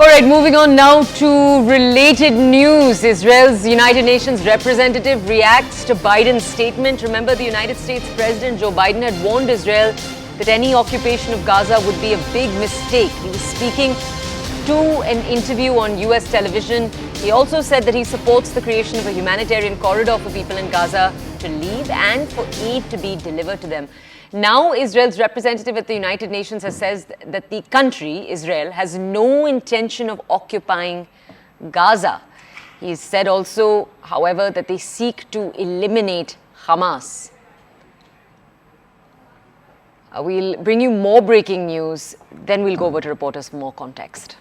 All right, moving on now to related news. Israel's United Nations representative reacts to Biden's statement. Remember, the United States President Joe Biden had warned Israel that any occupation of Gaza would be a big mistake. He was speaking to an interview on US television. He also said that he supports the creation of a humanitarian corridor for people in Gaza to leave and for aid to be delivered to them. Now, Israel's representative at the United Nations has said that the country, Israel, has no intention of occupying Gaza. He said also, however, that they seek to eliminate Hamas. We'll bring you more breaking news, then we'll go over to reporters for more context.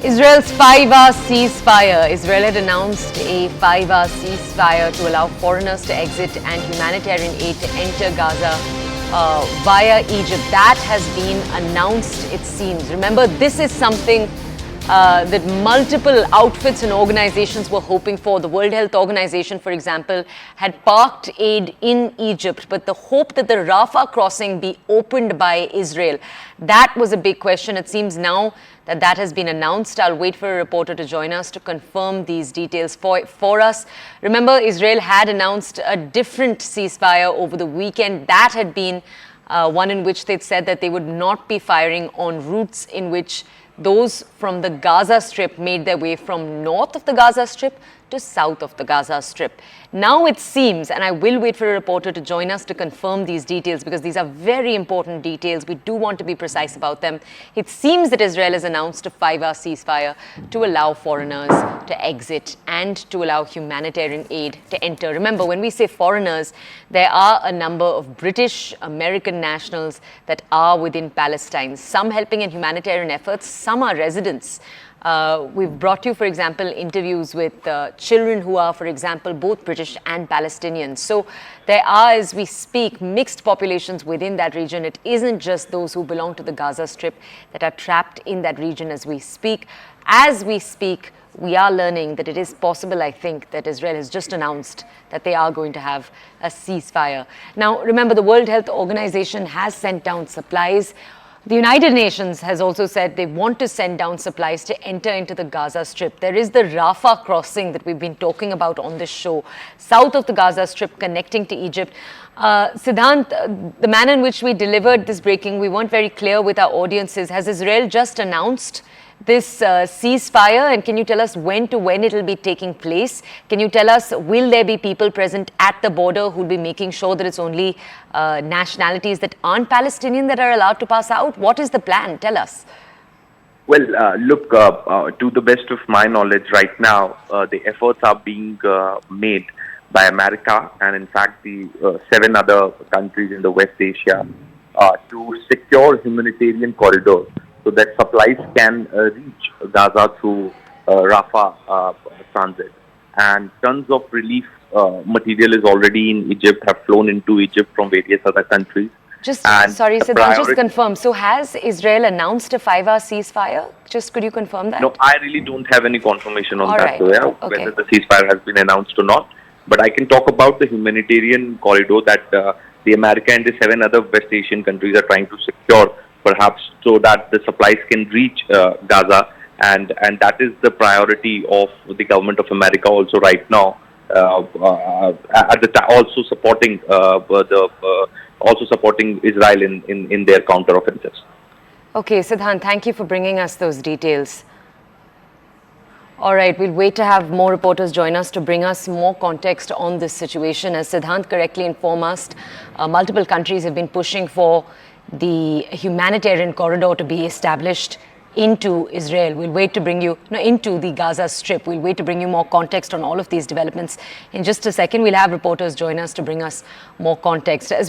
Israel's 5-hour ceasefire. Israel had announced a 5-hour ceasefire to allow foreigners to exit and humanitarian aid to enter Gaza via Egypt. That has been announced, it seems. Remember, this is something that multiple outfits and organizations were hoping for. The World Health Organization, for example, had parked aid in Egypt, but the hope that the Rafah crossing be opened by Israel, that was a big question. It seems now that has been announced. I'll wait for a reporter to join us to confirm these details for us. Remember, Israel had announced a different ceasefire over the weekend. That had been one in which they'd said that they would not be firing on routes in which those from the Gaza Strip made their way from north of the Gaza Strip to south of the Gaza Strip. Now it seems, and I will wait for a reporter to join us to confirm these details because these are very important details. We do want to be precise about them. It seems that Israel has announced a 5-hour ceasefire to allow foreigners to exit and to allow humanitarian aid to enter. Remember, when we say foreigners, there are a number of British, American nationals that are within Palestine, some helping in humanitarian efforts, some are residents. We've brought you, for example, interviews with children who are, for example, both British and Palestinians. So there are, as we speak, mixed populations within that region. It isn't just those who belong to the Gaza Strip that are trapped in that region as we speak. As we speak, we are learning that it is possible, I think, that Israel has just announced that they are going to have a ceasefire. Now, remember, the World Health Organization has sent down supplies. The United Nations has also said they want to send down supplies to enter into the Gaza Strip. There is the Rafah crossing that we've been talking about on this show, south of the Gaza Strip connecting to Egypt. Siddhant, the manner in which we delivered this breaking, we weren't very clear with our audiences. Has Israel just announced this ceasefire, and can you tell us when it will be taking place? Can you tell us, will there be people present at the border who will be making sure that it's only nationalities that aren't Palestinian that are allowed to pass out? What is the plan? Tell us. Well, look, to the best of my knowledge right now, the efforts are being made by America and in fact the 7 other countries in the West Asia to secure humanitarian corridor so that supplies can reach Gaza through Rafah transit. And tons of relief material is already in Egypt, have flown into Egypt from various other countries. Sorry, Siddhant, just confirm. So has Israel announced a 5-hour ceasefire? Just could you confirm that? No, I really don't have any confirmation on All that, right. Okay. whether the ceasefire has been announced or not. But I can talk about the humanitarian corridor that the America and the 7 other West Asian countries are trying to secure, perhaps so that the supplies can reach Gaza, and that is the priority of the government of America also right now. At the time, also supporting Israel in their counteroffensives. Okay, Siddhant, thank you for bringing us those details. All right, we'll wait to have more reporters join us to bring us more context on this situation. As Siddhant correctly informed us, multiple countries have been pushing for the humanitarian corridor to be established into Israel. We'll wait to bring you into the Gaza Strip. We'll wait to bring you more context on all of these developments. In just a second, we'll have reporters join us to bring us more context.